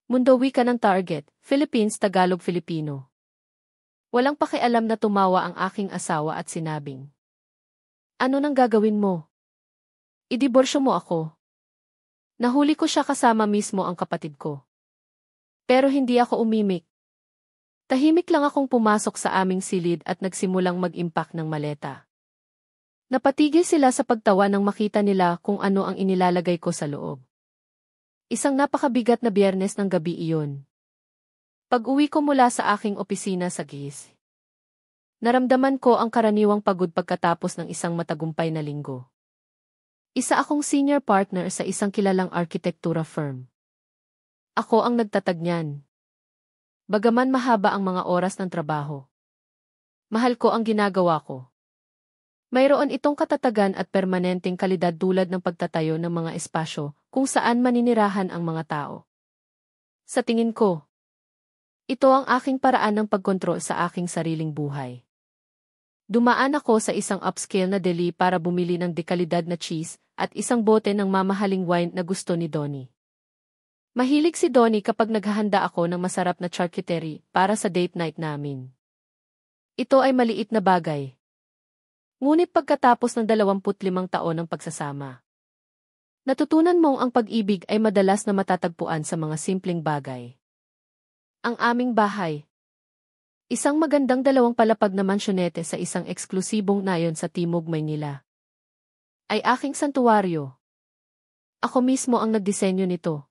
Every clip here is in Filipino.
Mundo wika ng target, Philippines Tagalog Filipino. Walang pakialam na tumawa ang aking asawa at sinabing, "Ano nang gagawin mo? Idiborsyo mo ako." Nahuli ko siya kasama mismo ang kapatid ko. Pero hindi ako umimik. Tahimik lang akong pumasok sa aming silid at nagsimulang mag-impact ng maleta. Napatigil sila sa pagtawa nang makita nila kung ano ang inilalagay ko sa loob. Isang napakabigat na Biyernes ng gabi iyon. Pag-uwi ko mula sa aking opisina sa GIS, naramdaman ko ang karaniwang pagod pagkatapos ng isang matagumpay na linggo. Isa akong senior partner sa isang kilalang arkitektura firm. Ako ang nagtatag niyan. Bagaman mahaba ang mga oras ng trabaho, mahal ko ang ginagawa ko. Mayroon itong katatagan at permanenteng kalidad tulad ng pagtatayo ng mga espasyo kung saan maninirahan ang mga tao. Sa tingin ko, ito ang aking paraan ng pagkontrol sa aking sariling buhay. Dumaan ako sa isang upscale na deli para bumili ng dekalidad na cheese at isang bote ng mamahaling wine na gusto ni Donnie. Mahilig si Donnie kapag naghahanda ako ng masarap na charcuterie para sa date night namin. Ito ay maliit na bagay. Ngunit pagkatapos ng 25 taon ng pagsasama, natutunan mong ang pag-ibig ay madalas na matatagpuan sa mga simpleng bagay. Ang aming bahay. Isang magandang 2 palapag na mansyonete sa isang eksklusibong nayon sa Timog, Maynila. Ay aking santuwaryo. Ako mismo ang nagdisenyo nito.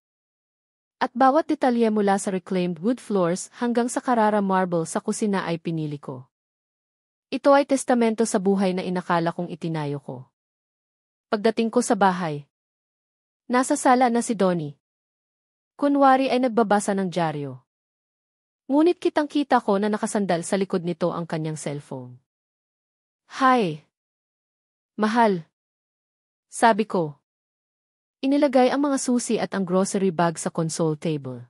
At bawat detalye mula sa reclaimed wood floors hanggang sa Carrara marble sa kusina ay pinili ko. Ito ay testamento sa buhay na inakala kong itinayo ko. Pagdating ko sa bahay, nasa sala na si Donnie. Kunwari ay nagbabasa ng dyaryo. Ngunit kitang-kita ko na nakasandal sa likod nito ang kanyang cellphone. "Hi. Mahal." Sabi ko. Inilagay ang mga susi at ang grocery bag sa console table.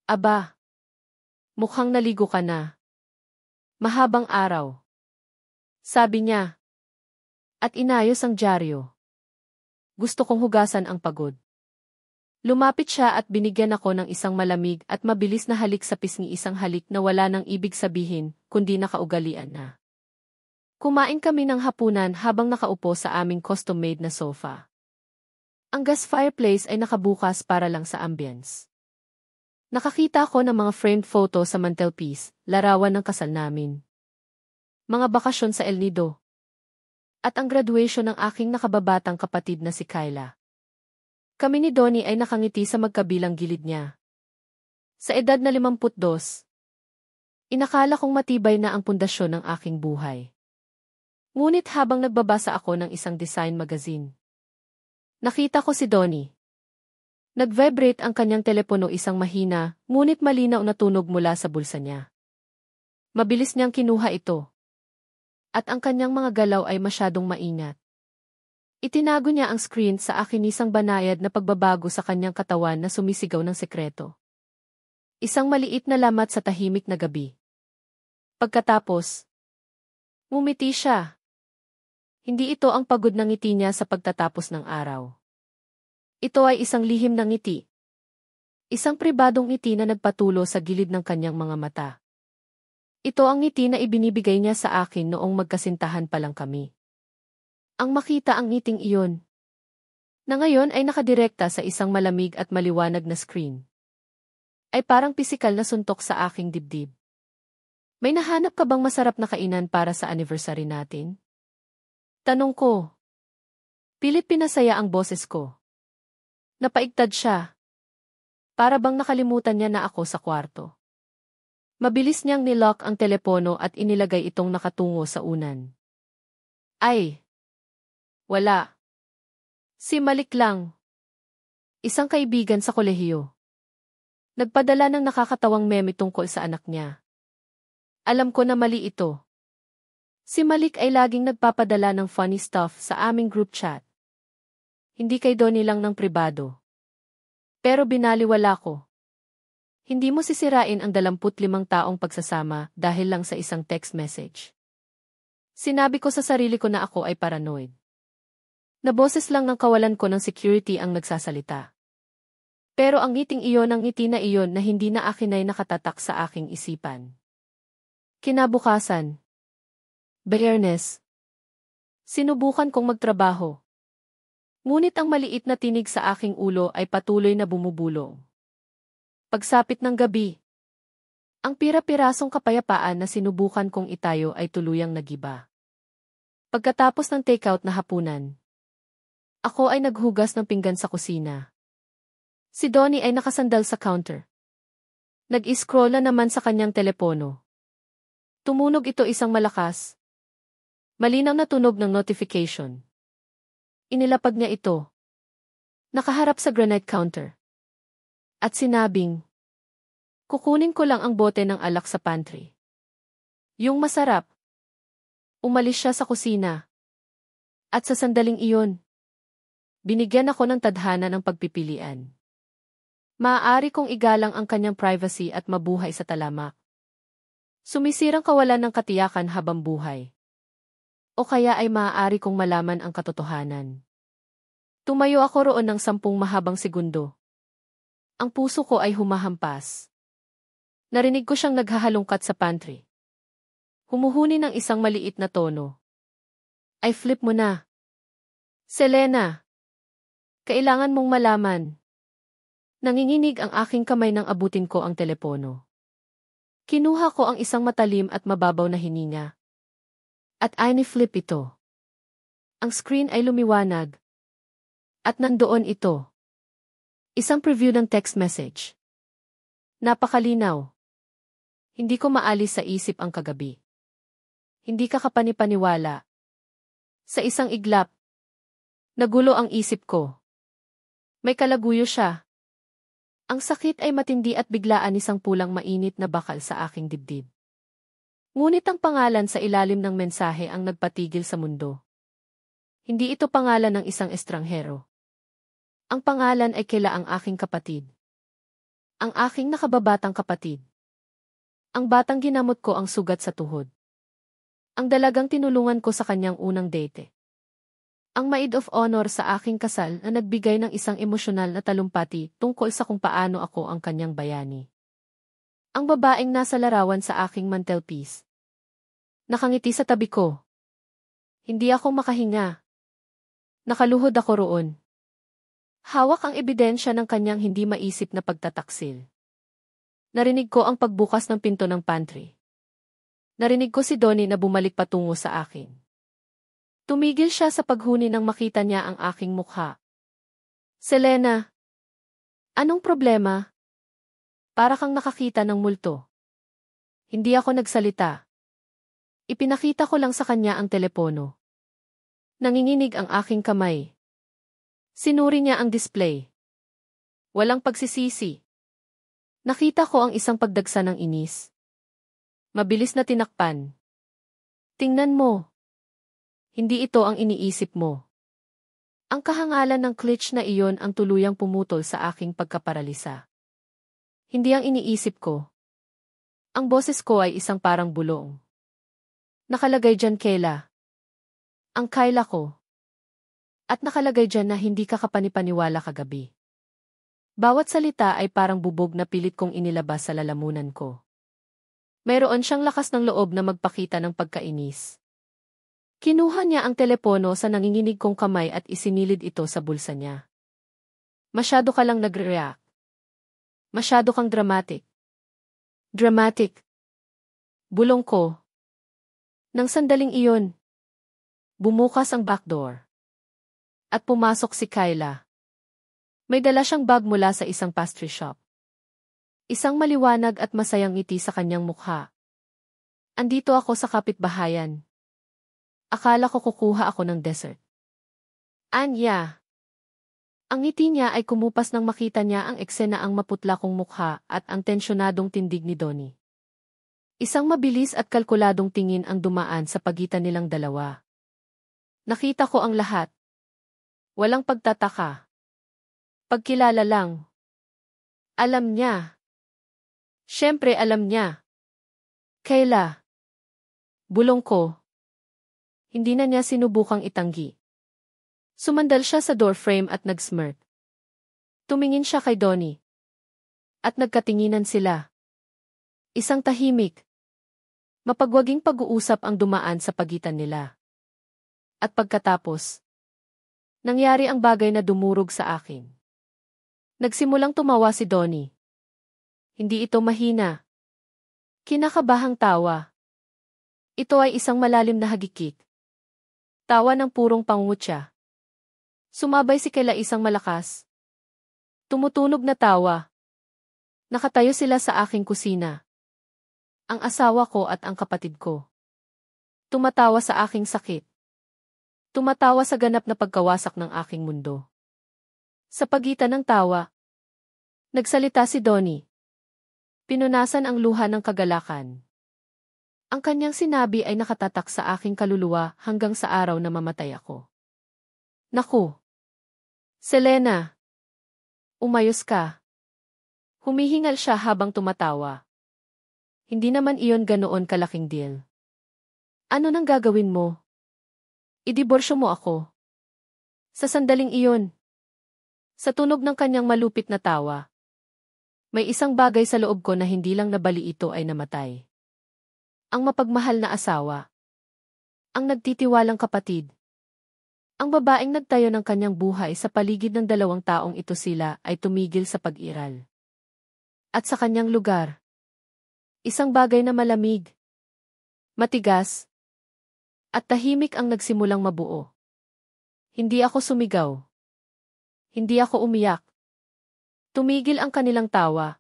"Aba. Mukhang naligo ka na. Mahabang araw." Sabi niya. At inayos ang dyaryo. Gusto kong hugasan ang pagod. Lumapit siya at binigyan ako ng isang malamig at mabilis na halik sa pisngi, isang halik na wala nang ibig sabihin, kundi nakaugalian na. Kumain kami ng hapunan habang nakaupo sa aming custom-made na sofa. Ang gas fireplace ay nakabukas para lang sa ambience. Nakakita ko ng mga framed photo sa mantelpiece, larawan ng kasal namin. Mga bakasyon sa El Nido. At ang graduation ng aking nakababatang kapatid na si Kyla. Kami ni Donnie ay nakangiti sa magkabilang gilid niya. Sa edad na 52, inakala kong matibay na ang pundasyon ng aking buhay. Ngunit habang nagbabasa ako ng isang design magazine, nakita ko si Donnie. Nag-vibrate ang kanyang telepono, isang mahina, ngunit malinaw na tunog mula sa bulsa niya. Mabilis niyang kinuha ito. At ang kanyang mga galaw ay masyadong maingat. Itinago niya ang screen sa akin, isang banayad na pagbabago sa kanyang katawan na sumisigaw ng sekreto. Isang maliit na lamat sa tahimik na gabi. Pagkatapos, ngumiti siya. Hindi ito ang pagod na ngiti niya sa pagtatapos ng araw. Ito ay isang lihim na ngiti. Isang pribadong ngiti na nagpatulo sa gilid ng kanyang mga mata. Ito ang ngiti na ibinibigay niya sa akin noong magkasintahan pa lang kami. Ang makita ang ngiting iyon, na ngayon ay nakadirekta sa isang malamig at maliwanag na screen, ay parang pisikal na suntok sa aking dibdib. May nahanap ka bang masarap na kainan para sa anniversary natin? Tanong ko. Pilit pinasaya ang boses ko. Napaigtad siya. Para bang nakalimutan niya na ako sa kwarto. Mabilis niyang nilock ang telepono at inilagay itong nakatungo sa unan. Ay! Wala. Si Malik lang. Isang kaibigan sa kolehiyo. Nagpadala ng nakakatawang meme tungkol sa anak niya. Alam ko na mali ito. Si Malik ay laging nagpapadala ng funny stuff sa aming group chat. Hindi kay Donnie lang ng pribado. Pero binaliwala ko. Hindi mo sisirain ang 25 taong pagsasama dahil lang sa isang text message. Sinabi ko sa sarili ko na ako ay paranoid. Na boses lang ng kawalan ko ng security ang nagsasalita. Pero ang ngiting iyon, ang ngiti na iyon na hindi na akin ay nakatatak sa aking isipan. Kinabukasan. Fairness. Sinubukan kong magtrabaho. Ngunit ang maliit na tinig sa aking ulo ay patuloy na bumubulong. Pagsapit ng gabi, ang pira-pirasong kapayapaan na sinubukan kong itayo ay tuluyang nagiba. Pagkatapos ng takeout na hapunan, ako ay naghugas ng pinggan sa kusina. Si Donnie ay nakasandal sa counter. Nag-scroll na naman sa kanyang telepono. Tumunog ito isang malakas. Malinaw na tunog ng notification. Inilapag niya ito. Nakaharap sa granite counter. At sinabing, kukunin ko lang ang bote ng alak sa pantry. Yung masarap. Umalis siya sa kusina. At sa sandaling iyon, binigyan ako ng tadhana ng pagpipilian. Maaari kong igalang ang kanyang privacy at mabuhay sa talamak. Sumisirang kawalan ng katiyakan habang buhay. O kaya ay maaari kong malaman ang katotohanan. Tumayo ako roon ng 10 mahabang segundo. Ang puso ko ay humahampas. Narinig ko siyang naghahalongkat sa pantry. Humuhuni ng isang maliit na tono. Ay flip mo na. Selena! Kailangan mong malaman. Nanginginig ang aking kamay nang abutin ko ang telepono. Kinuha ko ang isang matalim at mababaw na hininga. At ini-flip ito. Ang screen ay lumiwanag. At nandoon ito. Isang preview ng text message. Napakalinaw. Hindi ko maalis sa isip ang kagabi. Hindi ka kapanipaniwala. Sa isang iglap, nagulo ang isip ko. May kalaguyo siya. Ang sakit ay matindi at biglaan isang pulang mainit na bakal sa aking dibdib. Ngunit ang pangalan sa ilalim ng mensahe ang nagpatigil sa mundo. Hindi ito pangalan ng isang estranghero. Ang pangalan ay kila ang aking kapatid. Ang aking nakababatang kapatid. Ang batang ginamot ko ang sugat sa tuhod. Ang dalagang tinulungan ko sa kanyang unang date. Ang maid of honor sa aking kasal na nagbigay ng isang emosyonal na talumpati tungkol sa kung paano ako ang kanyang bayani. Ang babaeng nasa larawan sa aking mantelpiece. Nakangiti sa tabi ko. Hindi ako makahinga. Nakaluhod ako roon. Hawak ang ebidensya ng kanyang hindi maisip na pagtataksil. Narinig ko ang pagbukas ng pinto ng pantry. Narinig ko si Donnie na bumalik patungo sa akin. Tumigil siya sa paghuni nang makita niya ang aking mukha. Selena! Anong problema? Para kang nakakita ng multo. Hindi ako nagsalita. Ipinakita ko lang sa kanya ang telepono. Nanginginig ang aking kamay. Sinuri niya ang display. Walang pagsisisi. Nakita ko ang isang pagdagsa ng inis. Mabilis na tinakpan. Tingnan mo. Hindi ito ang iniisip mo. Ang kahangalan ng glitch na iyon ang tuluyang pumutol sa aking pagkaparalisa. Hindi ang iniisip ko. Ang boses ko ay isang parang bulong. Nakalagay dyan Kayla. Ang Kayla ko. At nakalagay dyan na hindi ka kapanipaniwala kagabi. Bawat salita ay parang bubog na pilit kong inilabas sa lalamunan ko. Mayroon siyang lakas ng loob na magpakita ng pagkainis. Kinuha niya ang telepono sa nanginginig kong kamay at isinilid ito sa bulsa niya. Masyado ka lang nagre-react. Masyado kang dramatic. Dramatic. Bulong ko. Nang sandaling iyon, bumukas ang back door. At pumasok si Kayla. May dala siyang bag mula sa isang pastry shop. Isang maliwanag at masayang ngiti sa kanyang mukha. Andito ako sa kapitbahayan. Akala ko kukuha ako ng dessert. Anya. Ang ngiti niya ay kumupas nang makita niya ang eksena ang maputla kong mukha at ang tensyonadong tindig ni Donnie. Isang mabilis at kalkuladong tingin ang dumaan sa pagitan nilang dalawa. Nakita ko ang lahat. Walang pagtataka. Pagkilala lang. Alam niya. Siyempre alam niya. Kayla. Bulong ko. Hindi na niya sinubukang itanggi. Sumandal siya sa doorframe at nag-smirk. Tumingin siya kay Donnie. At nagkatinginan sila. Isang tahimik. Mapagwaging pag-uusap ang dumaan sa pagitan nila. At pagkatapos, nangyari ang bagay na dumurog sa akin. Nagsimulang tumawa si Donnie. Hindi ito mahina. Kinakabahang tawa. Ito ay isang malalim na hagikik. Tawa ng purong pangungutya. Sumabay si Kayla isang malakas. Tumutunog na tawa. Nakatayo sila sa aking kusina. Ang asawa ko at ang kapatid ko. Tumatawa sa aking sakit. Tumatawa sa ganap na pagkawasak ng aking mundo. Sa pagitan ng tawa, nagsalita si Donnie. Pinunasan ang luha ng kagalakan. Ang kanyang sinabi ay nakatatak sa aking kaluluwa hanggang sa araw na mamatay ako. Naku! Selena! Umayos ka. Humihingal siya habang tumatawa. Hindi naman iyon ganoon kalaking deal. Ano nang gagawin mo? Idiborsyo mo ako. Sa sandaling iyon. Sa tunog ng kanyang malupit na tawa. May isang bagay sa loob ko na hindi lang nabali ito ay namatay. Ang mapagmahal na asawa. Ang nagtitiwalang kapatid. Ang babaeng nagtayo ng kanyang buhay sa paligid ng dalawang taong ito sila ay tumigil sa pag-iral. At sa kanyang lugar. Isang bagay na malamig. Matigas. At tahimik ang nagsimulang mabuo. Hindi ako sumigaw. Hindi ako umiyak. Tumigil ang kanilang tawa.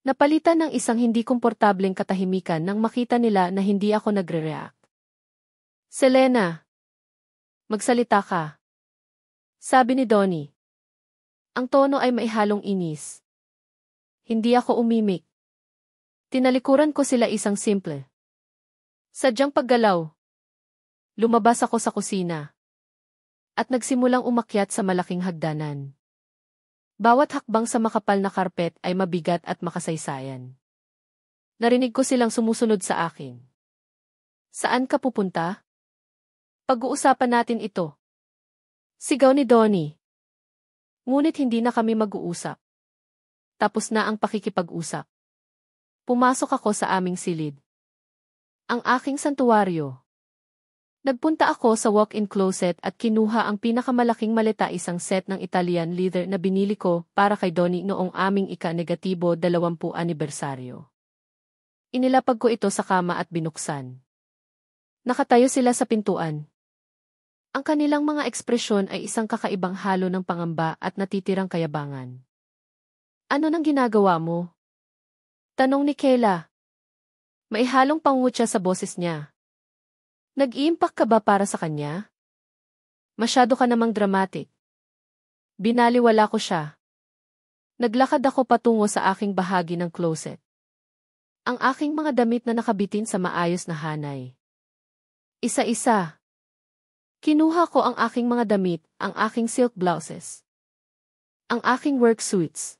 Napalitan ng isang hindi komportableng katahimikan nang makita nila na hindi ako nagre-react. Selena! Magsalita ka. Sabi ni Donnie. Ang tono ay maihalong inis. Hindi ako umimik. Tinalikuran ko sila isang simple. Sadyang paggalaw. Lumabas ako sa kusina. At nagsimulang umakyat sa malaking hagdanan. Bawat hakbang sa makapal na karpet ay mabigat at makasaysayan. Narinig ko silang sumusunod sa akin. Saan ka pupunta? Pag-uusapan natin ito. Sigaw ni Donnie. Ngunit hindi na kami mag-uusap. Tapos na ang pakikipag-usap. Pumasok ako sa aming silid. Ang aking santuwaryo. Nagpunta ako sa walk-in closet at kinuha ang pinakamalaking maleta, isang set ng Italian leather na binili ko para kay Donnie noong aming ika-negatibo 20 anibersaryo. Inilapag ko ito sa kama at binuksan. Nakatayo sila sa pintuan. Ang kanilang mga ekspresyon ay isang kakaibang halo ng pangamba at natitirang kayabangan. Ano nang ginagawa mo? Tanong ni Kayla. May halong pangungutya sa boses niya. Nag-iimpact ka ba para sa kanya? Masyado ka namang dramatic. Binaliwala ko siya. Naglakad ako patungo sa aking bahagi ng closet. Ang aking mga damit na nakabitin sa maayos na hanay. Isa-isa. Kinuha ko ang aking mga damit, ang aking silk blouses. Ang aking work suits.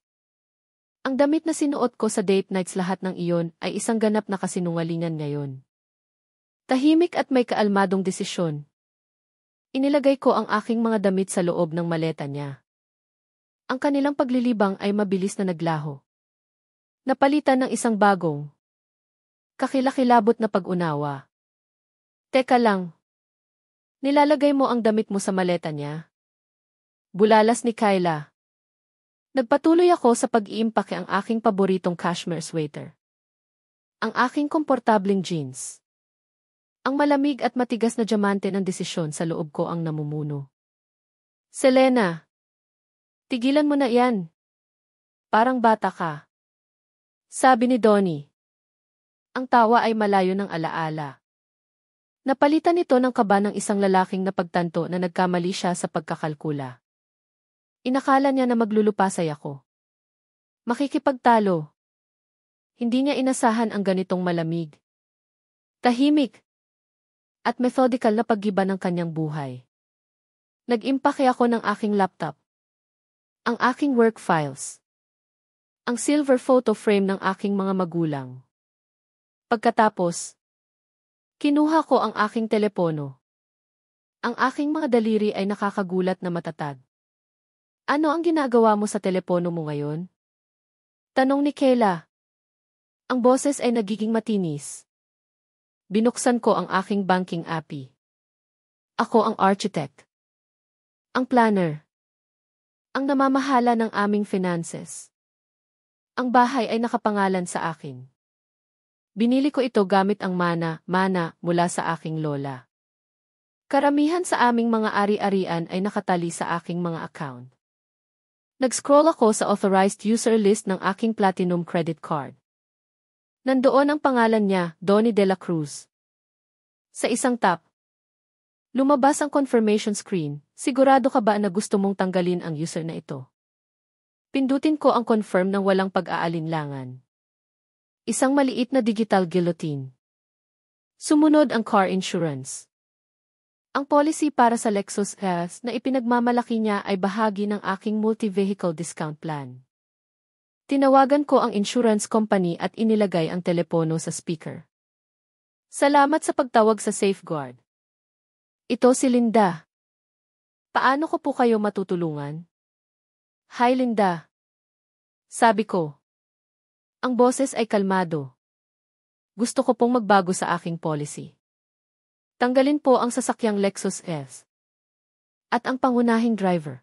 Ang damit na sinuot ko sa date nights, lahat ng iyon ay isang ganap na kasinungalingan ngayon. Tahimik at may kaalmadong desisyon. Inilagay ko ang aking mga damit sa loob ng maleta niya. Ang kanilang paglilibang ay mabilis na naglaho. Napalitan ng isang bagong, kakilakilabot na pag-unawa. Teka lang. Nilalagay mo ang damit mo sa maleta niya? Bulalas ni Kayla. Nagpatuloy ako sa pag-iimpake ang aking paboritong cashmere sweater. Ang aking komportableng jeans. Ang malamig at matigas na diamante ng desisyon sa loob ko ang namumuno. Selena! Tigilan mo na yan. Parang bata ka. Sabi ni Donnie. Ang tawa ay malayo ng alaala. Napalitan ito ng kaba ng isang lalaking napagtanto na nagkamali siya sa pagkakalkula. Inakala niya na maglulupasay ako. Makikipagtalo. Hindi niya inasahan ang ganitong malamig. Tahimik. At methodical na paggiba ng kanyang buhay. Nag-impake ako ng aking laptop. Ang aking work files. Ang silver photo frame ng aking mga magulang. Pagkatapos, kinuha ko ang aking telepono. Ang aking mga daliri ay nakakagulat na matatag. Ano ang ginagawa mo sa telepono mo ngayon? Tanong ni Kayla. Ang boses ay nagiging matinis. Binuksan ko ang aking banking API. Ako ang architect. Ang planner. Ang namamahala ng aming finances. Ang bahay ay nakapangalan sa akin. Binili ko ito gamit ang mana mula sa aking lola. Karamihan sa aming mga ari-arian ay nakatali sa aking mga account. Nag-scroll ako sa authorized user list ng aking Platinum credit card. Nandoon ang pangalan niya, Donnie de la Cruz. Sa isang tap, lumabas ang confirmation screen. Sigurado ka ba na gusto mong tanggalin ang user na ito? Pindutin ko ang confirm ng walang pag-aalinlangan. Isang maliit na digital guillotine. Sumunod ang car insurance. Ang policy para sa Lexus S na ipinagmamalaki niya ay bahagi ng aking multi-vehicle discount plan. Tinawagan ko ang insurance company at inilagay ang telepono sa speaker. Salamat sa pagtawag sa Safeguard. Ito si Linda. Paano ko po kayo matutulungan? Hi Linda. Sabi ko. Ang boses ay kalmado. Gusto ko pong magbago sa aking policy. Tanggalin po ang sasakyang Lexus S. At ang pangunahing driver.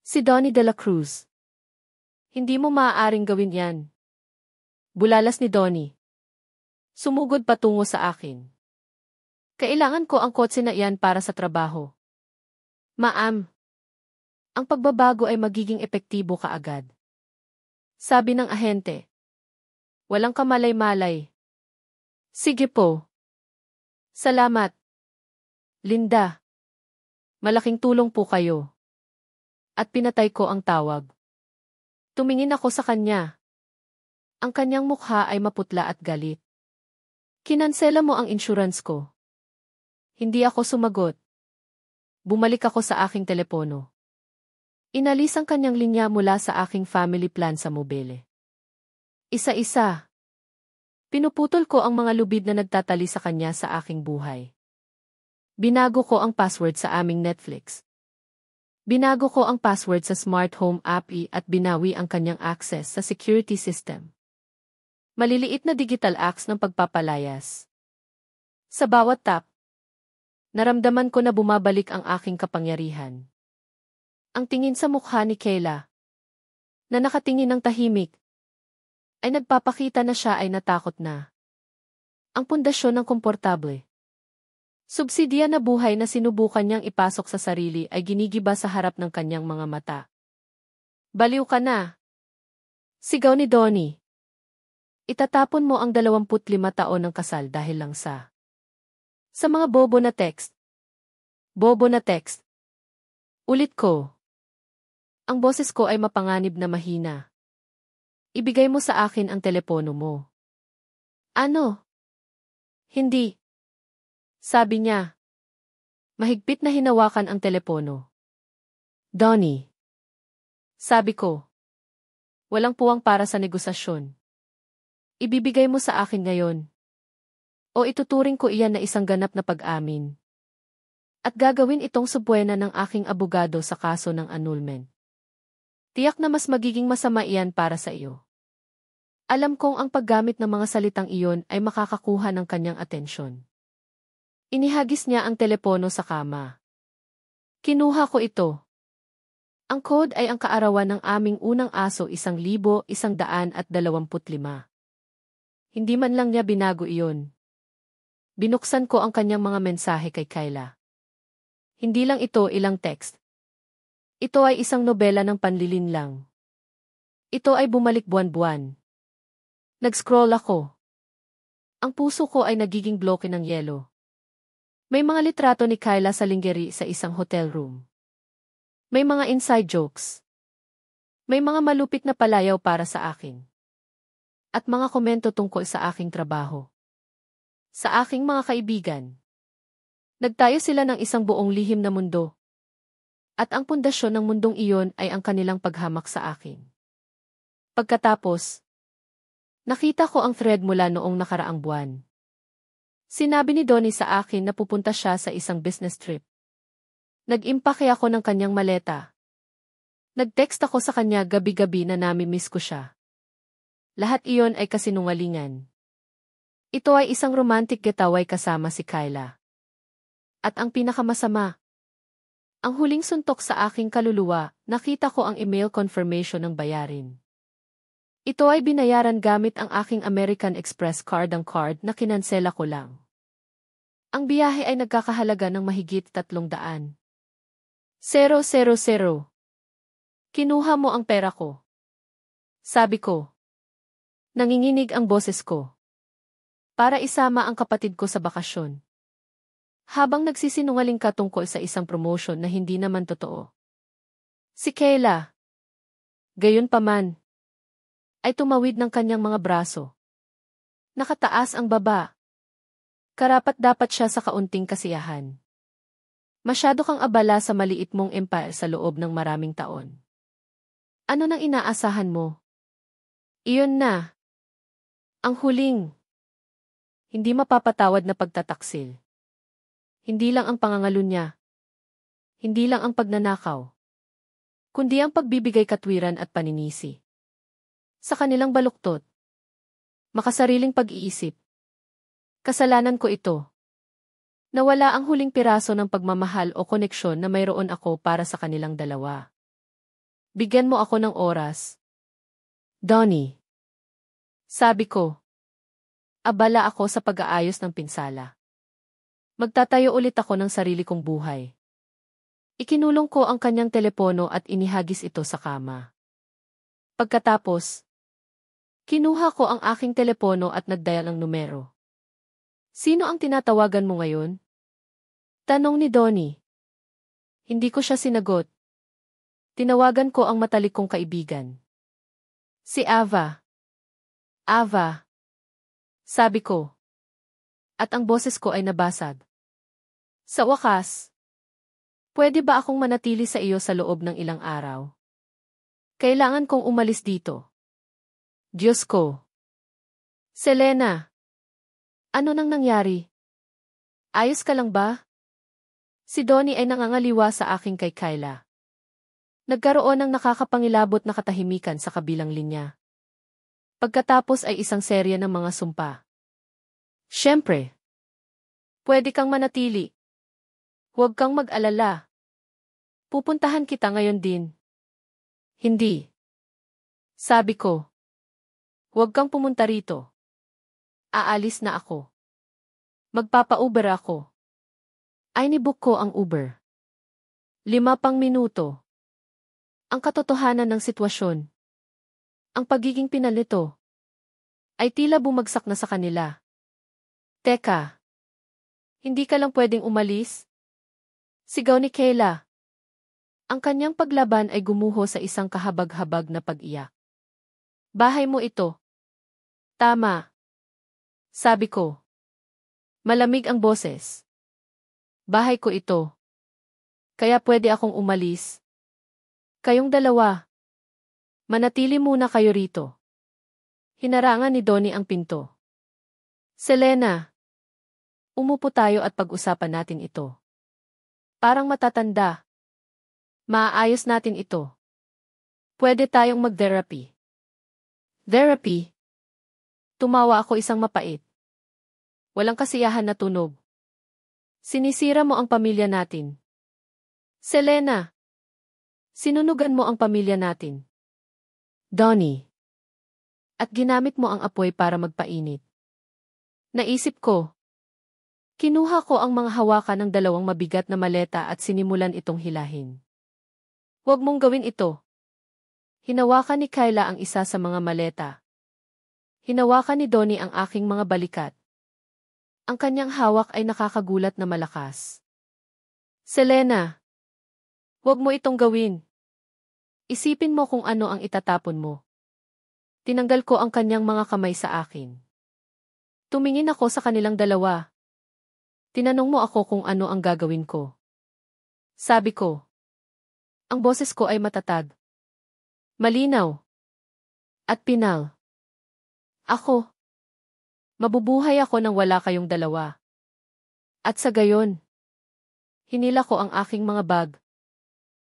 Si Donnie de la Cruz. Hindi mo maaaring gawin yan. Bulalas ni Donnie. Sumugod patungo sa akin. Kailangan ko ang kotse na iyan para sa trabaho. Ma'am. Ang pagbabago ay magiging epektibo kaagad. Sabi ng ahente. Walang kamalay-malay. Sige po. Salamat. Linda. Malaking tulong po kayo. At pinatay ko ang tawag. Tumingin ako sa kanya. Ang kanyang mukha ay maputla at galit. Kinansela mo ang insurance ko. Hindi ako sumagot. Bumalik ako sa aking telepono. Inalis ang kanyang linya mula sa aking family plan sa mobile. Isa-isa. Pinuputol ko ang mga lubid na nagtatali sa kanya sa aking buhay. Binago ko ang password sa aming Netflix. Binago ko ang password sa Smart Home API at binawi ang kanyang access sa security system. Maliliit na digital acts ng pagpapalayas. Sa bawat tap, naramdaman ko na bumabalik ang aking kapangyarihan. Ang tingin sa mukha ni Kayla, na nakatingin ng tahimik, ay nagpapakita na siya ay natakot na. Ang pundasyon ng komportable. Subsidiya na buhay na sinubukan niyang ipasok sa sarili ay ginigiba sa harap ng kanyang mga mata. Baliw ka na! Sigaw ni Donnie. Itatapon mo ang 25 taon ng kasal dahil lang sa mga bobo na text. Bobo na text. Ulit ko. Ang boses ko ay mapanganib na mahina. Ibigay mo sa akin ang telepono mo. Ano? Hindi. Sabi niya. Mahigpit na hinawakan ang telepono. Donnie. Sabi ko. Walang puwang para sa negosasyon. Ibibigay mo sa akin ngayon. O ituturing ko iyan na isang ganap na pag-amin. At gagawin itong subwena ng aking abogado sa kaso ng annulment. Tiyak na mas magiging masama iyan para sa iyo. Alam kong ang paggamit ng mga salitang iyon ay makakakuha ng kanyang atensyon. Inihagis niya ang telepono sa kama. Kinuha ko ito. Ang code ay ang kaarawan ng aming unang aso 1,125. Hindi man lang niya binago iyon. Binuksan ko ang kanyang mga mensahe kay Kayla. Hindi lang ito ilang text. Ito ay isang nobela ng panlilinlang. Ito ay bumalik buwan-buwan. Nag-scroll ako. Ang puso ko ay nagiging bloke ng yelo. May mga litrato ni Kayla sa lingerie sa isang hotel room. May mga inside jokes. May mga malupit na palayaw para sa akin. At mga komento tungkol sa aking trabaho. Sa aking mga kaibigan. Nagtayo sila ng isang buong lihim na mundo. At ang pundasyon ng mundong iyon ay ang kanilang paghamak sa akin. Pagkatapos, nakita ko ang thread mula noong nakaraang buwan. Sinabi ni Donnie sa akin na pupunta siya sa isang business trip. Nag-impake ako ng kanyang maleta. Nag-text ako sa kanya gabi-gabi na nami-miss ko siya. Lahat iyon ay kasinungalingan. Ito ay isang romantic getaway kasama si Kyla. At ang pinakamasama, ang huling suntok sa aking kaluluwa, nakita ko ang email confirmation ng bayarin. Ito ay binayaran gamit ang aking American Express card, ang card na kinansela ko lang. Ang biyahe ay nagkakahalaga ng mahigit 300. 000. Kinuha mo ang pera ko. Sabi ko. Nanginginig ang boses ko. Para isama ang kapatid ko sa bakasyon. Habang nagsisinungaling ka tungkol sa isang promotion na hindi naman totoo. Si Kayla, gayunpaman, ay tumawid ng kanyang mga braso. Nakataas ang baba. Karapat-dapat siya sa kaunting kasiyahan. Masyado kang abala sa maliit mong empire sa loob ng maraming taon. Ano nang inaasahan mo? Iyon na. Ang huling. Hindi mapapatawad na pagtataksil. Hindi lang ang pangangalo niya. Hindi lang ang pagnanakaw. Kundi ang pagbibigay katwiran at paninisi. Sa kanilang baluktot. Makasariling pag-iisip. Kasalanan ko ito. Nawala ang huling piraso ng pagmamahal o koneksyon na mayroon ako para sa kanilang dalawa. Bigyan mo ako ng oras. Donnie. Sabi ko. Abala ako sa pag-aayos ng pinsala. Magtatayo ulit ako ng sarili kong buhay. Ikinulong ko ang kanyang telepono at inihagis ito sa kama. Pagkatapos, kinuha ko ang aking telepono at nagdial ng numero. Sino ang tinatawagan mo ngayon? Tanong ni Donnie. Hindi ko siya sinagot. Tinawagan ko ang matalik kong kaibigan. Si Ava. Ava. Sabi ko. At ang boses ko ay nabasag. Sa wakas. Pwede ba akong manatili sa iyo sa loob ng ilang araw? Kailangan kong umalis dito. Diyos ko. Selena. Ano nang nangyari? Ayos ka lang ba? Si Donnie ay nangangaliwa sa aking kay Kyla. Nagkaroon ng nakakapangilabot na katahimikan sa kabilang linya. Pagkatapos ay isang serya ng mga sumpa. Siyempre. Pwede kang manatili. Huwag kang mag-alala. Pupuntahan kita ngayon din. Hindi. Sabi ko. Huwag kang pumunta rito. Aalis na ako. Magpapa-Uber ako. Ay nibook ko ang Uber. 5 pang minuto. Ang katotohanan ng sitwasyon. Ang pagiging pinalito. Ay tila bumagsak na sa kanila. Teka. Hindi ka lang pwedeng umalis? Sigaw ni Kayla. Ang kanyang paglaban ay gumuho sa isang kahabag-habag na pag-iyak. Bahay mo ito. Tama. Sabi ko. Malamig ang boses. Bahay ko ito. Kaya pwede akong umalis. Kayong dalawa. Manatili muna kayo rito. Hinarangan ni Donnie ang pinto. Selena. Umupo tayo at pag-usapan natin ito. Parang matatanda. Maaayos natin ito. Pwede tayong mag-therapy. Therapy? Tumawa ako isang mapait. Walang kasiyahan na tunog. Sinisira mo ang pamilya natin. Selena. Sinunugan mo ang pamilya natin. Donnie. At ginamit mo ang apoy para magpainit. Naisip ko. Kinuha ko ang mga hawakan ng 2 mabigat na maleta at sinimulan itong hilahin. Huwag mong gawin ito. Hinawakan ni Kyla ang isa sa mga maleta. Hinawakan ni Donnie ang aking mga balikat. Ang kanyang hawak ay nakakagulat na malakas. Selena. Huwag mo itong gawin. Isipin mo kung ano ang itatapon mo. Tinanggal ko ang kanyang mga kamay sa akin. Tumingin ako sa kanilang dalawa. Tinanong mo ako kung ano ang gagawin ko. Sabi ko. Ang boses ko ay matatag. Malinaw. At pinal. Ako. Mabubuhay ako nang wala kayong dalawa. At sa gayon. Hinila ko ang aking mga bag.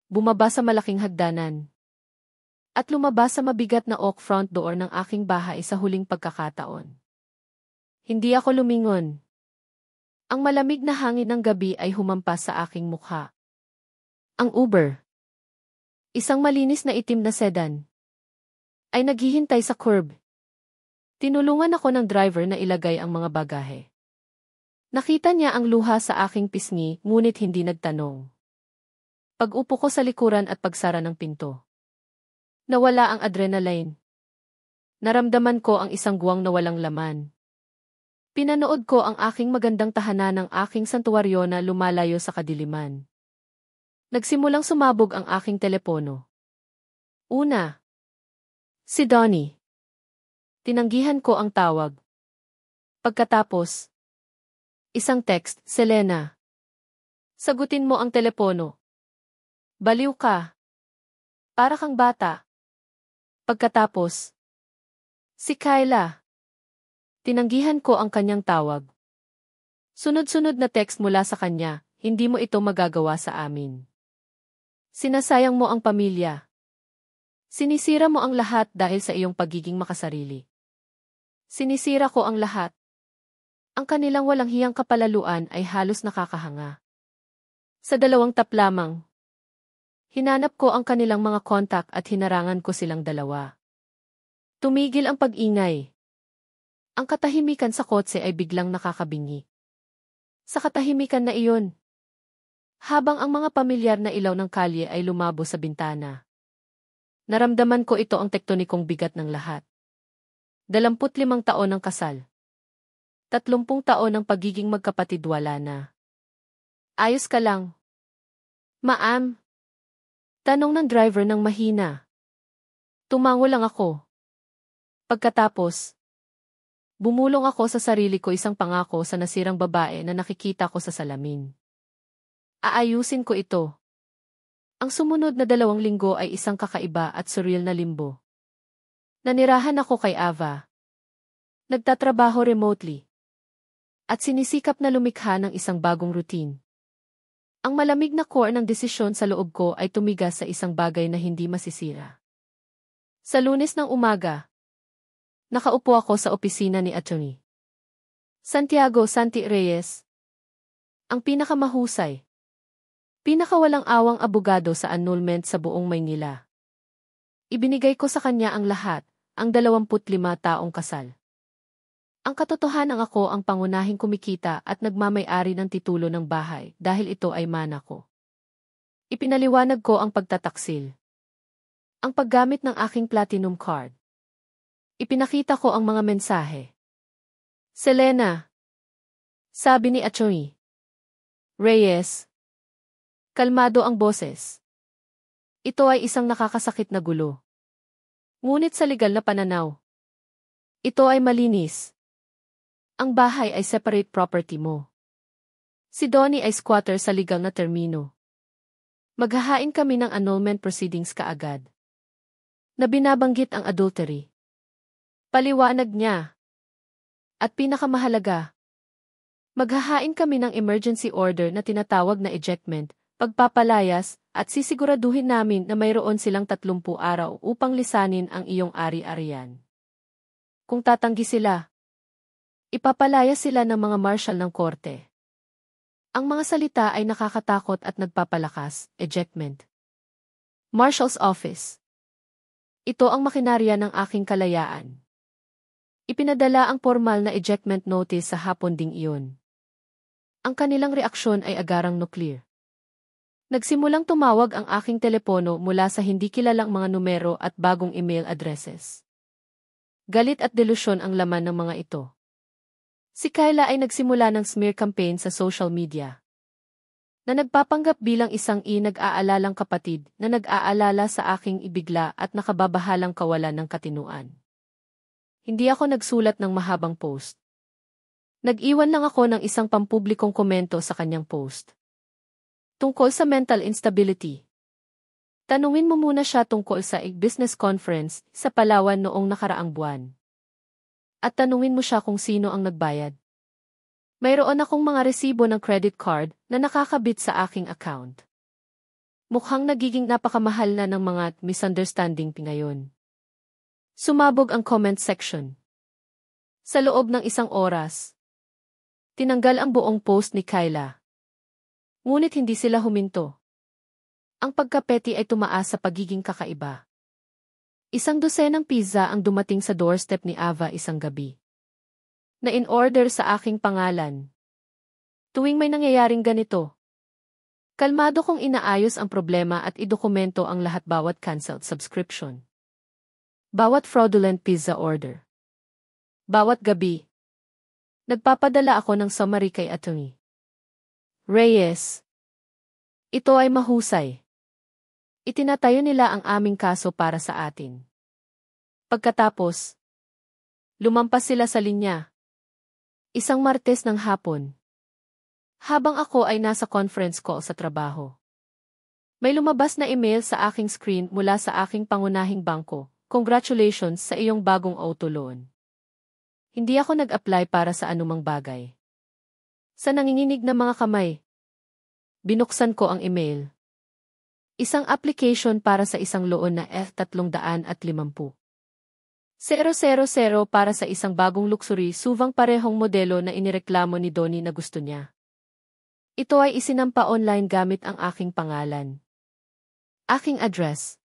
Bumaba sa malaking hagdanan. At lumabas sa mabigat na oak front door ng aking bahay sa huling pagkakataon. Hindi ako lumingon. Ang malamig na hangin ng gabi ay humampas sa aking mukha. Ang Uber, isang malinis na itim na sedan, ay naghihintay sa curb. Tinulungan ako ng driver na ilagay ang mga bagahe. Nakita niya ang luha sa aking pisngi, ngunit hindi nagtanong. Pag-upo ko sa likuran at pagsara ng pinto, nawala ang adrenaline. Naramdaman ko ang isang guwang na walang laman. Pinanood ko ang aking magandang tahanan ng aking santuwaryo na lumalayo sa kadiliman. Nagsimulang sumabog ang aking telepono. Una, si Donnie. Tinanggihan ko ang tawag. Pagkatapos, isang text, Selena. Sagutin mo ang telepono. Baliw ka. Para kang bata. Pagkatapos, si Kyla. Tinanggihan ko ang kanyang tawag. Sunod-sunod na text mula sa kanya, hindi mo ito magagawa sa amin. Sinasayang mo ang pamilya. Sinisira mo ang lahat dahil sa iyong pagiging makasarili. Sinisira ko ang lahat. Ang kanilang walang hiyang kapalaluan ay halos nakakahanga. Sa 2 tap lamang, hinanap ko ang kanilang mga kontak at hinarangan ko silang dalawa. Tumigil ang pag-ingay. Ang katahimikan sa kotse ay biglang nakakabingi. Sa katahimikan na iyon, habang ang mga pamilyar na ilaw ng kalye ay lumabo sa bintana, naramdaman ko ito ang tektonikong bigat ng lahat. 25 taon ng kasal. 30 taon ng pagiging magkapatid, wala na. Ayos ka lang? Ma'am? Tanong ng driver ng mahina. Tumango lang ako. Pagkatapos, bumulong ako sa sarili ko isang pangako sa nasirang babae na nakikita ko sa salamin. Aayusin ko ito. Ang sumunod na 2 linggo ay isang kakaiba at surreal na limbo. Nanirahan ako kay Ava. Nagtatrabaho remotely. At sinisikap na lumikha ng isang bagong routine. Ang malamig na core ng desisyon sa loob ko ay tumigas sa isang bagay na hindi masisira. Sa Lunes ng umaga, nakaupo ako sa opisina ni Atty. Santiago Santi Reyes, ang pinakamahusay, pinakawalang awang abogado sa annulment sa buong Maynila. Ibinigay ko sa kanya ang lahat, ang 25 taong kasal. Ang katotohanan, ako ang pangunahing kumikita at nagmamay-ari ng titulo ng bahay dahil ito ay mana ko. Ipinaliwanag ko ang pagtataksil. Ang paggamit ng aking platinum card. Ipinakita ko ang mga mensahe. Selena, sabi ni Atty. Reyes. Kalmado ang boses. Ito ay isang nakakasakit na gulo. Ngunit sa legal na pananaw, ito ay malinis. Ang bahay ay separate property mo. Si Donnie ay squatter sa legal na termino. Maghahain kami ng annulment proceedings kaagad. Na binabanggit ang adultery. Paliwanag niya. At pinakamahalaga, maghahain kami ng emergency order na tinatawag na ejectment, pagpapalayas, at sisiguraduhin namin na mayroon silang 30 araw upang lisanin ang iyong ari-arian. Kung tatanggi sila, ipapalaya sila ng mga marshal ng korte. Ang mga salita ay nakakatakot at nagpapalakas, ejectment. Marshal's office. Ito ang makinarya ng aking kalayaan. Ipinadala ang formal na ejectment notice sa hapon ding iyon. Ang kanilang reaksyon ay agarang nuklear. Nagsimulang tumawag ang aking telepono mula sa hindi kilalang mga numero at bagong email addresses. Galit at delusyon ang laman ng mga ito. Si Kyla ay nagsimula ng smear campaign sa social media na nagpapanggap bilang isang nag-aalalang kapatid na nag-aalala sa aking ibigla at nakababahalang kawalan ng katinuan. Hindi ako nagsulat ng mahabang post. Nag-iwan lang ako ng isang pampublikong komento sa kanyang post. Tungkol sa mental instability. Tanungin mo muna siya tungkol sa business conference sa Palawan noong nakaraang buwan. At tanungin mo siya kung sino ang nagbayad. Mayroon akong mga resibo ng credit card na nakakabit sa aking account. Mukhang nagiging napakamahal na ng mga misunderstanding ngayon. Sumabog ang comment section. Sa loob ng 1 oras, tinanggal ang buong post ni Kyla. Ngunit hindi sila huminto. Ang pagkapeti ay tumaas sa pagiging kakaiba. 12 pizza ang dumating sa doorstep ni Ava isang gabi. Na in-order sa aking pangalan. Tuwing may nangyayaring ganito, kalmado kong inaayos ang problema at idokumento ang lahat bawat canceled subscription. Bawat fraudulent pizza order. Bawat gabi. Nagpapadala ako ng summary kay Atty. Reyes. Ito ay mahusay. Itinatayo nila ang aming kaso para sa atin. Pagkatapos, lumampas sila sa linya. Isang Martes ng hapon. Habang ako ay nasa conference call sa trabaho. May lumabas na email sa aking screen mula sa aking pangunahing bangko. Congratulations sa iyong bagong auto loan. Hindi ako nag-apply para sa anumang bagay. Sa nanginginig na mga kamay, binuksan ko ang email. Isang application para sa isang loan na F350. 000 para sa isang bagong luxury SUV parehong modelo na inireklamo ni Donnie na gusto niya. Ito ay isinampa online gamit ang aking pangalan, aking address,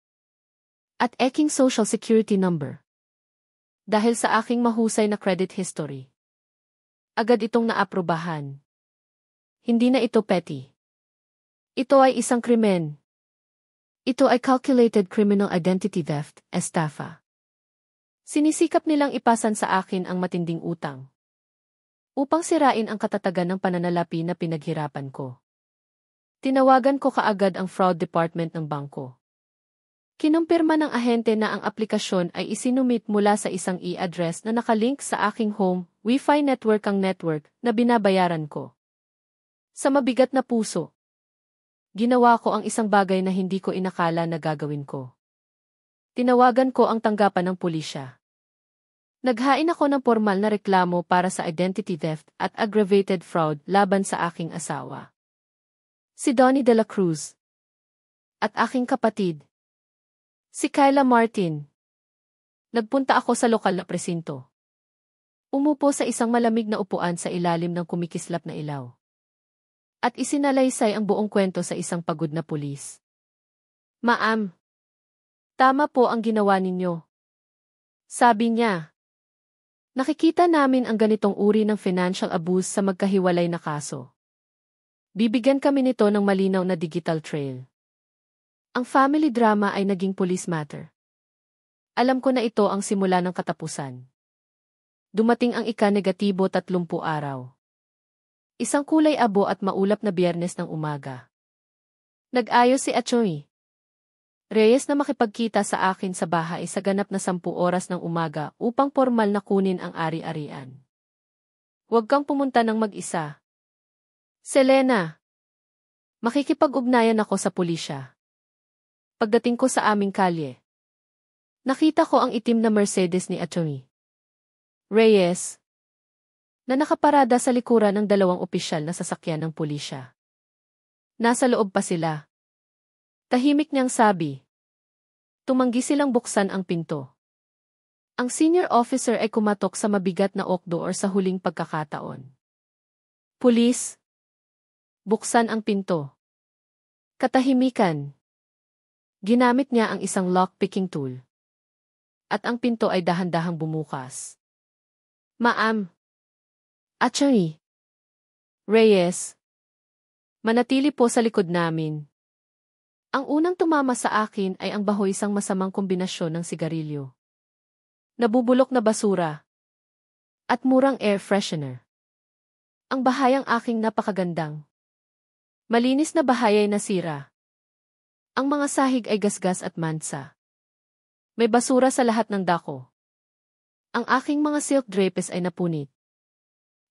at aking social security number. Dahil sa aking mahusay na credit history, agad itong naaprubahan. Hindi na ito petty. Ito ay isang krimen. Ito ay calculated criminal identity theft, estafa. Sinisikap nilang ipasan sa akin ang matinding utang upang sirain ang katatagan ng pananalapi na pinaghirapan ko. Tinawagan ko kaagad ang fraud department ng bangko. Kinumpirma ng ahente na ang aplikasyon ay isinumit mula sa isang e-address na nakalink sa aking home Wi-Fi network ang network na binabayaran ko. Sa mabigat na puso, ginawa ko ang isang bagay na hindi ko inakala na gagawin ko. Tinawagan ko ang tanggapan ng pulisya. Naghain ako ng formal na reklamo para sa identity theft at aggravated fraud laban sa aking asawa, si Donnie de la Cruz, at aking kapatid, si Kyla Martin. Nagpunta ako sa lokal na presinto. Umupo sa isang malamig na upuan sa ilalim ng kumikislap na ilaw. At isinalaysay ang buong kwento sa isang pagod na pulis. Ma'am, tama po ang ginawa ninyo. Sabi niya. Nakikita namin ang ganitong uri ng financial abuse sa magkahiwalay na kaso. Bibigyan kami nito ng malinaw na digital trail. Ang family drama ay naging police matter. Alam ko na ito ang simula ng katapusan. Dumating ang ika-negatibo 30 araw. Isang kulay abo at maulap na Biyernes ng umaga. Nag-ayos si Atty. Reyes na makipagkita sa akin sa bahay sa ganap na 10 oras ng umaga upang formal na kunin ang ari-arian. Huwag kang pumunta ng mag-isa. Selena. Makikipag-ugnayan ako sa pulisya. Pagdating ko sa aming kalye, nakita ko ang itim na Mercedes ni Atty. Reyes, na nakaparada sa likuran ng 2 opisyal na sasakyan ng pulisya. Nasa loob pa sila. Tahimik niyang sabi. Tumanggi silang buksan ang pinto. Ang senior officer ay kumatok sa mabigat na oak door sa huling pagkakataon. Pulis, buksan ang pinto. Katahimikan. Ginamit niya ang isang lock-picking tool. At ang pinto ay dahan-dahang bumukas. Ma'am. Atty. Reyes. Manatili po sa likod namin. Ang unang tumama sa akin ay ang baho isang masamang kombinasyon ng sigarilyo, nabubulok na basura, at murang air freshener. Ang bahayang aking napakagandang, malinis na bahaya'y nasira. Ang mga sahig ay gasgas at mansa. May basura sa lahat ng dako. Ang aking mga silk drapes ay napunit.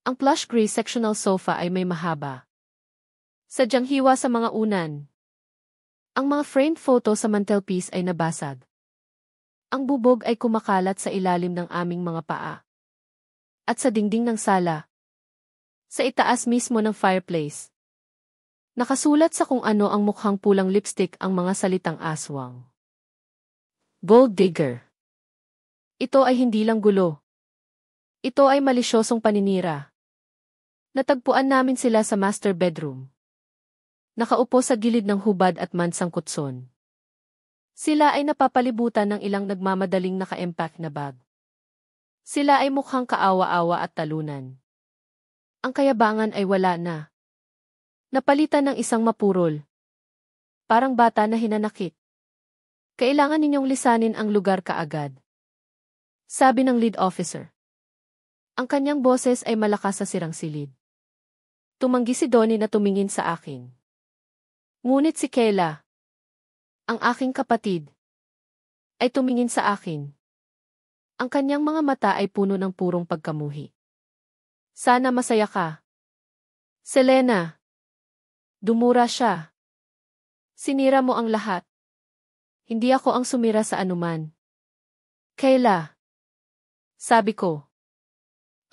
Ang plush gray sectional sofa ay may mahaba. Sadyang hiwa sa mga unan. Ang mga framed photo sa mantelpiece ay nabasag. Ang bubog ay kumakalat sa ilalim ng aming mga paa. At sa dingding ng sala, sa itaas mismo ng fireplace, Nakasulat sa kung ano ang mukhang pulang lipstick ang mga salitang aswang. Gold digger. Ito ay hindi lang gulo. Ito ay malisyosong paninira. Natagpuan namin sila sa master bedroom. Nakaupo sa gilid ng hubad at mansang kutson. Sila ay napapalibutan ng ilang nagmamadaling naka-empack na bag. Sila ay mukhang kaawa-awa at talunan. Ang kayabangan ay wala na. Napalitan ng isang mapurol. Parang bata na hinanakit. Kailangan ninyong lisanin ang lugar kaagad. Sabi ng lead officer. Ang kanyang boses ay malakas sa sirang silid. Tumanggi si Donnie na tumingin sa akin. Ngunit si Kayla, ang aking kapatid, ay tumingin sa akin. Ang kanyang mga mata ay puno ng purong pagkamuhi. Sana masaya ka. Selena. Dumura siya. Sinira mo ang lahat. Hindi ako ang sumira sa anuman. Kayla. Sabi ko.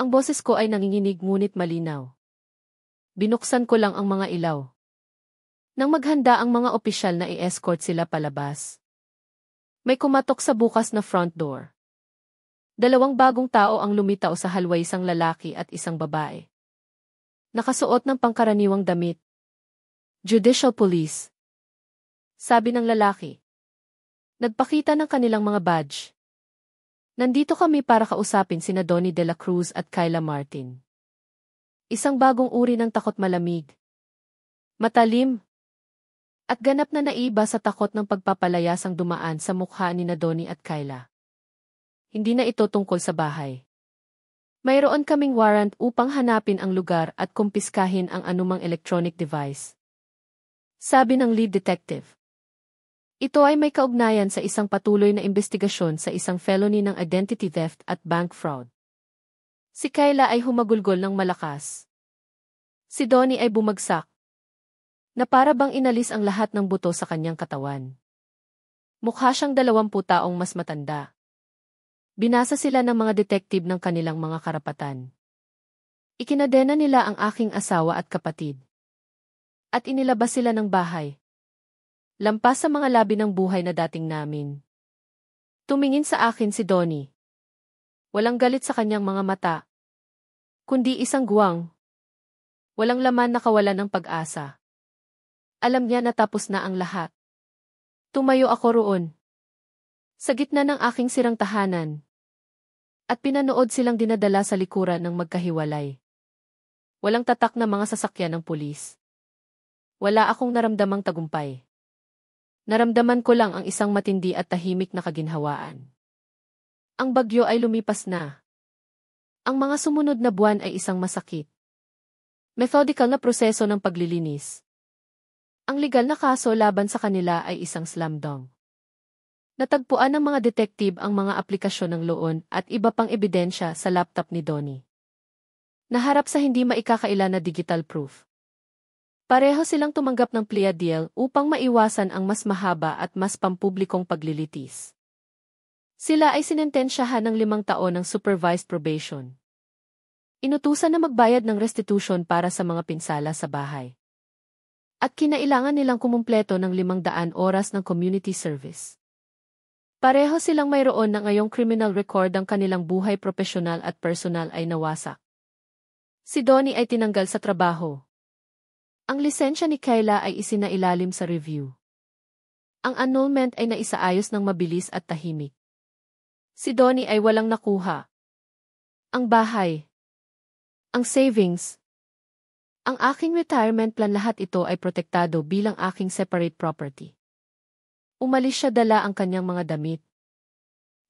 Ang boses ko ay nanginginig ngunit malinaw. Binuksan ko lang ang mga ilaw. Nang maghanda ang mga opisyal na i-escort sila palabas. May kumatok sa bukas na front door. 2 bagong tao ang lumitaw sa halway, isang lalaki at isang babae. Nakasuot ng pangkaraniwang damit. Judicial Police. Sabi ng lalaki. Nagpakita ng kanilang mga badge. Nandito kami para kausapin sina Donnie de la Cruz at Kayla Martin. Isang bagong uri ng takot malamig. Matalim. At ganap na naiba sa takot ng pagpapalayas ang dumaan sa mukha ni Donnie at Kayla. Hindi na ito tungkol sa bahay. Mayroon kaming warrant upang hanapin ang lugar at kumpiskahin ang anumang electronic device. Sabi ng lead detective. Ito ay may kaugnayan sa isang patuloy na investigasyon sa isang felony ng identity theft at bank fraud. Si Kayla ay humagulgol ng malakas. Si Donnie ay bumagsak. Na para bang inalis ang lahat ng buto sa kanyang katawan. Mukha siyang 20 taong mas matanda. Binasa sila ng mga detective ng kanilang mga karapatan. Ikinadena nila ang aking asawa at kapatid. At inilabas sila ng bahay. Lampas sa mga labi ng buhay na dating namin. Tumingin sa akin si Donnie. Walang galit sa kanyang mga mata. Kundi isang guwang. Walang laman na kawalan ng pag-asa. Alam niya na tapos na ang lahat. Tumayo ako roon. Sa gitna ng aking sirang tahanan. At pinanood silang dinadala sa likuran ng magkahiwalay. Walang tatak na mga sasakyan ng pulis. Wala akong naramdamang tagumpay. Naramdaman ko lang ang isang matindi at tahimik na kaginhawaan. Ang bagyo ay lumipas na. Ang mga sumunod na buwan ay isang masakit. Methodical na proseso ng paglilinis. Ang legal na kaso laban sa kanila ay isang slam dunk. Natagpuan ng mga detective ang mga aplikasyon ng loon at iba pang ebidensya sa laptop ni Donnie. Naharap sa hindi maikakaila na digital proof. Pareho silang tumanggap ng plea deal upang maiwasan ang mas mahaba at mas pampublikong paglilitis. Sila ay sinentensyahan ng 5 taon ng supervised probation. Inutusan na magbayad ng restitution para sa mga pinsala sa bahay. At kinailangan nilang kumumpleto ng 500 oras ng community service. Pareho silang mayroon na ngayong criminal record, ang kanilang buhay profesional at personal ay nawasak. Si Donnie ay tinanggal sa trabaho. Ang lisensya ni Kayla ay isinailalim sa review. Ang annulment ay naisaayos ng mabilis at tahimik. Si Donnie ay walang nakuha. Ang bahay. Ang savings. Ang aking retirement plan, lahat ito ay protektado bilang aking separate property. Umalis siya, dala ang kanyang mga damit,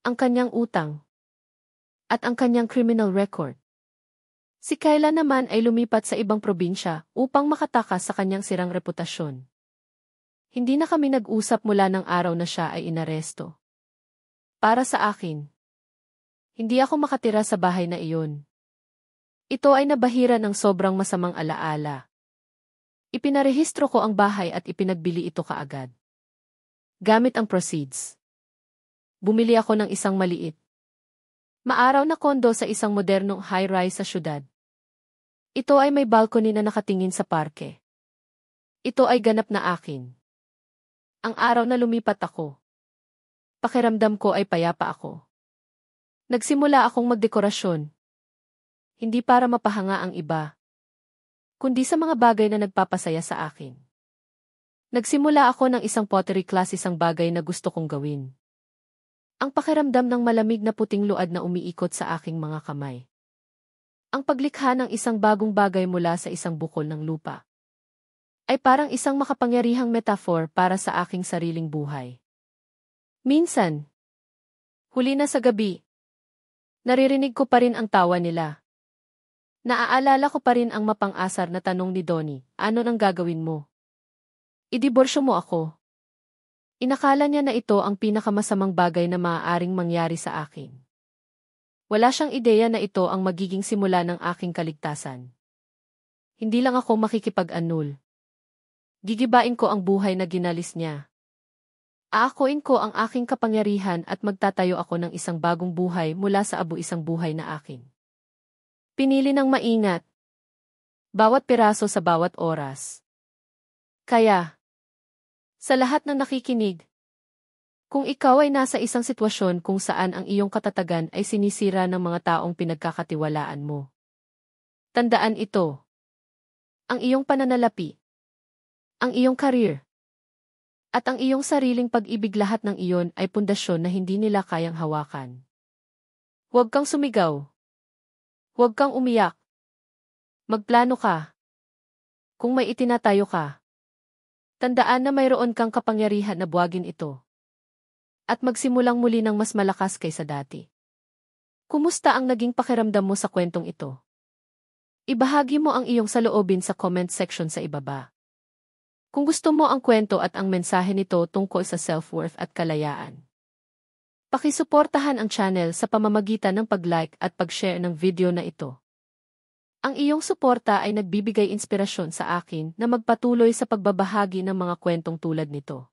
ang kanyang utang, at ang kanyang criminal record. Si Kayla naman ay lumipat sa ibang probinsya upang makatakas sa kanyang sirang reputasyon. Hindi na kami nag-usap mula ng araw na siya ay inaresto. Para sa akin, hindi ako makatira sa bahay na iyon. Ito ay nabahira ng sobrang masamang alaala. Ipinarehistro ko ang bahay at ipinagbili ito kaagad. Gamit ang proceeds. Bumili ako ng isang maliit. Maaraw na kondo sa isang modernong high-rise sa syudad. Ito ay may balcony na nakatingin sa parke. Ito ay ganap na akin. Ang araw na lumipat ako. Pakiramdam ko ay payapa ako. Nagsimula akong magdekorasyon. Hindi para mapahanga ang iba, kundi sa mga bagay na nagpapasaya sa akin. Nagsimula ako ng isang pottery class, isang bagay na gusto kong gawin. Ang pakiramdam ng malamig na puting luad na umiikot sa aking mga kamay. Ang paglikha ng isang bagong bagay mula sa isang bukol ng lupa ay parang isang makapangyarihang metaphor para sa aking sariling buhay. Minsan, huli na sa gabi, naririnig ko pa rin ang tawa nila. Naaalala ko pa rin ang mapang-asar na tanong ni Donnie, ano nang gagawin mo? Idiborsyo mo ako. Inakala niya na ito ang pinakamasamang bagay na maaaring mangyari sa akin. Wala siyang ideya na ito ang magiging simula ng aking kaligtasan. Hindi lang ako makikipag-annul. Gigibain ko ang buhay na ginalis niya. Aakuin ko ang aking kapangyarihan at magtatayo ako ng isang bagong buhay mula sa isang buhay na akin. Pinili ng maingat. Bawat piraso sa bawat oras. Kaya, sa lahat ng nakikinig, kung ikaw ay nasa isang sitwasyon kung saan ang iyong katatagan ay sinisira ng mga taong pinagkakatiwalaan mo, tandaan ito. Ang iyong pananalapi, ang iyong career, at ang iyong sariling pag-ibig, lahat ng iyon ay pundasyon na hindi nila kayang hawakan. Huwag kang sumigaw. Huwag kang umiyak. Magplano ka. Kung may itinatayo ka, tandaan na mayroon kang kapangyarihan na buwagin ito. At magsimulang muli ng mas malakas kaysa dati. Kumusta ang naging pakiramdam mo sa kwentong ito? Ibahagi mo ang iyong saloobin sa comment section sa ibaba. Kung gusto mo ang kwento at ang mensahe nito tungkol sa self-worth at kalayaan, pakisuportahan ang channel sa pamamagitan ng pag-like at pag-share ng video na ito. Ang iyong suporta ay nagbibigay inspirasyon sa akin na magpatuloy sa pagbabahagi ng mga kwentong tulad nito.